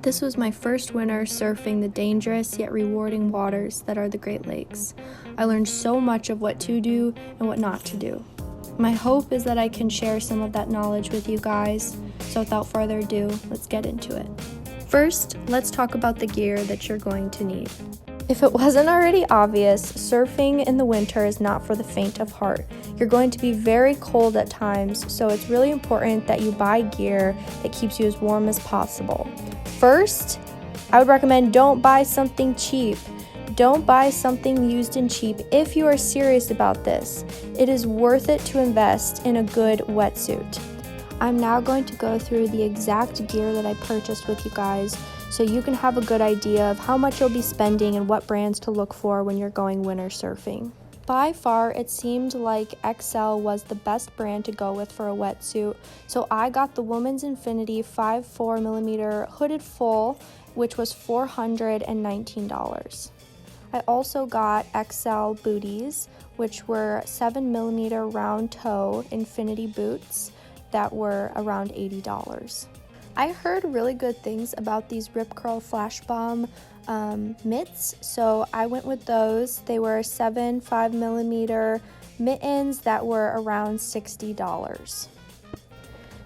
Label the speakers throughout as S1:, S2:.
S1: This was my first winter surfing the dangerous yet rewarding waters that are the Great Lakes. I learned so much of what to do and what not to do. My hope is that I can share some of that knowledge with you guys, so without further ado, let's get into it. First, let's talk about the gear that you're going to need. If it wasn't already obvious, surfing in the winter is not for the faint of heart. You're going to be very cold at times, so it's really important that you buy gear that keeps you as warm as possible. First, I would recommend don't buy something cheap. Don't buy something used and cheap if you are serious about this. It is worth it to invest in a good wetsuit. I'm now going to go through the exact gear that I purchased with you guys so you can have a good idea of how much you'll be spending and what brands to look for when you're going winter surfing. By far, it seemed like XL was the best brand to go with for a wetsuit, so I got the Women's Infinity 5.4mm hooded full, which was $419. I also got XL booties, which were 7mm round toe Infinity boots that were around $80. I heard really good things about these Rip Curl Flash Bomb mitts, so I went with those. They were 5mm mittens that were around $60.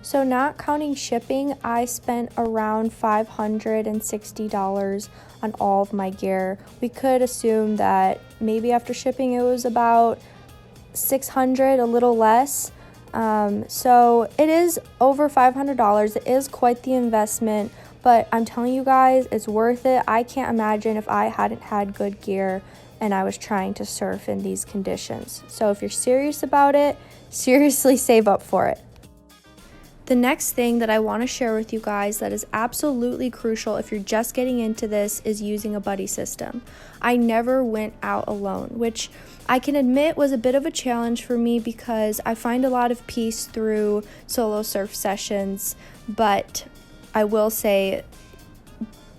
S1: So not counting shipping, I spent around $560 on all of my gear. We could assume that maybe after shipping it was about $600, a little less. So it is over $500. It is quite the investment, but I'm telling you guys, it's worth it. I can't imagine if I hadn't had good gear and I was trying to surf in these conditions. So if you're serious about it, seriously save up for it. The next thing that I want to share with you guys that is absolutely crucial if you're just getting into this is using a buddy system. I never went out alone, which I can admit was a bit of a challenge for me because I find a lot of peace through solo surf sessions, but I will say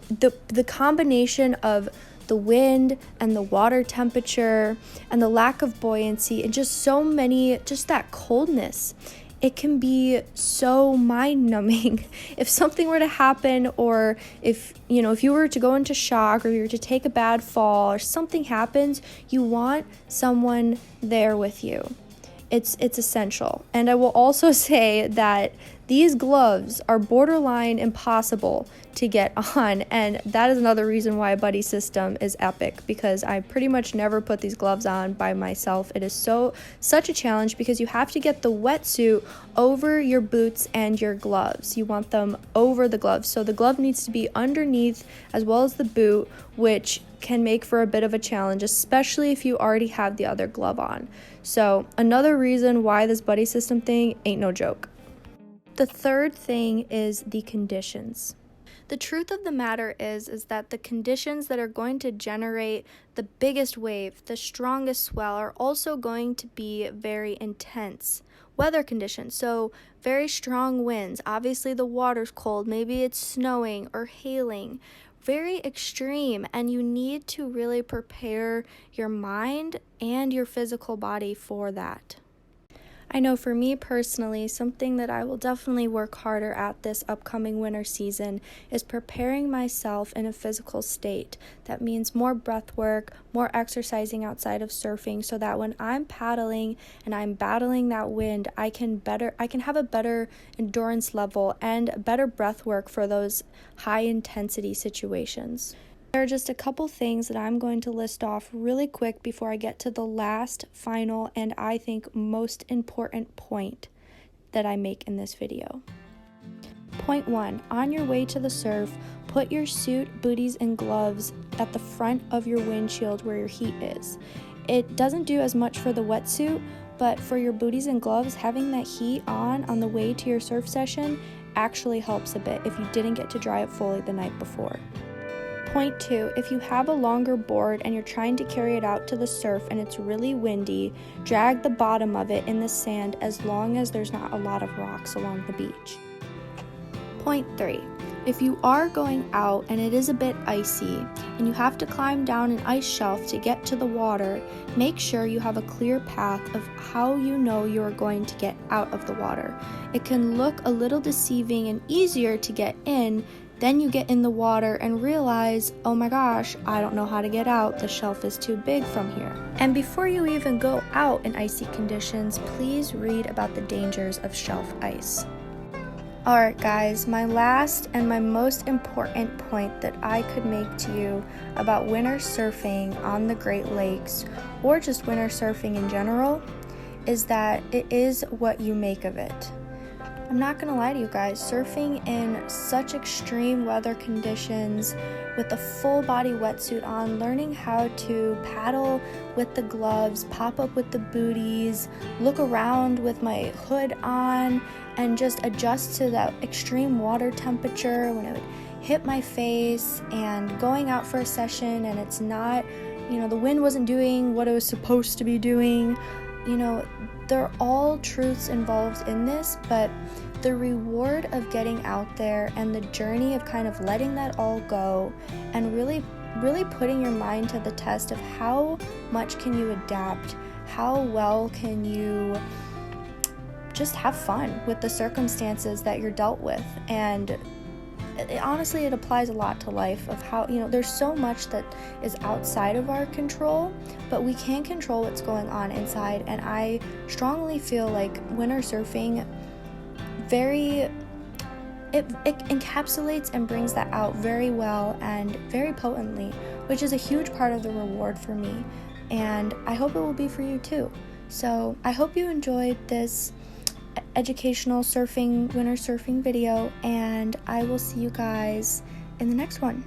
S1: the combination of the wind and the water temperature and the lack of buoyancy and just that coldness, it can be so mind-numbing. If something were to happen, or if you were to go into shock, or you were to take a bad fall, or something happens, you want someone there with you. It's essential. And I will also say that these gloves are borderline impossible to get on, and that is another reason why a buddy system is epic, because I pretty much never put these gloves on by myself. It is such a challenge because you have to get the wetsuit over your boots and your gloves. You want them over the gloves, so the glove needs to be underneath as well as the boot, which can make for a bit of a challenge, especially if you already have the other glove on. So another reason why this buddy system thing ain't no joke. The third thing is the conditions. The truth of the matter is that the conditions that are going to generate the biggest wave, the strongest swell, are also going to be very intense weather conditions. So very strong winds, obviously the water's cold, maybe it's snowing or hailing, very extreme, and you need to really prepare your mind and your physical body for that. I know for me personally, something that I will definitely work harder at this upcoming winter season is preparing myself in a physical state. That means more breath work, more exercising outside of surfing, so that when I'm paddling and I'm battling that wind, I can have a better endurance level and better breath work for those high intensity situations. There are just a couple things that I'm going to list off really quick before I get to the last, final, and I think most important point that I make in this video. Point 1, on your way to the surf, put your suit, booties, and gloves at the front of your windshield where your heat is. It doesn't do as much for the wetsuit, but for your booties and gloves, having that heat on the way to your surf session actually helps a bit if you didn't get to dry it fully the night before. Point 2, if you have a longer board and you're trying to carry it out to the surf and it's really windy, drag the bottom of it in the sand as long as there's not a lot of rocks along the beach. Point 3, if you are going out and it is a bit icy and you have to climb down an ice shelf to get to the water, make sure you have a clear path of how you know you are going to get out of the water. It can look a little deceiving and easier to get in Then you get in the water and realize, oh my gosh, I don't know how to get out. The shelf is too big from here. And before you even go out in icy conditions, please read about the dangers of shelf ice. Alright guys, my last and my most important point that I could make to you about winter surfing on the Great Lakes, or just winter surfing in general, is that it is what you make of it. I'm not gonna lie to you guys, surfing in such extreme weather conditions with a full body wetsuit on, learning how to paddle with the gloves, pop up with the booties, look around with my hood on, and just adjust to that extreme water temperature when it would hit my face, and going out for a session and it's not, the wind wasn't doing what it was supposed to be doing. They're all truths involved in this, but the reward of getting out there and the journey of kind of letting that all go and really putting your mind to the test of how much can you adapt, how well can you just have fun with the circumstances that you're dealt with. And honestly, it applies a lot to life of how, there's so much that is outside of our control, but we can control what's going on inside. And I strongly feel like winter surfing it encapsulates and brings that out very well and very potently, which is a huge part of the reward for me. And I hope it will be for you too. So I hope you enjoyed this educational winter surfing video, and I will see you guys in the next one.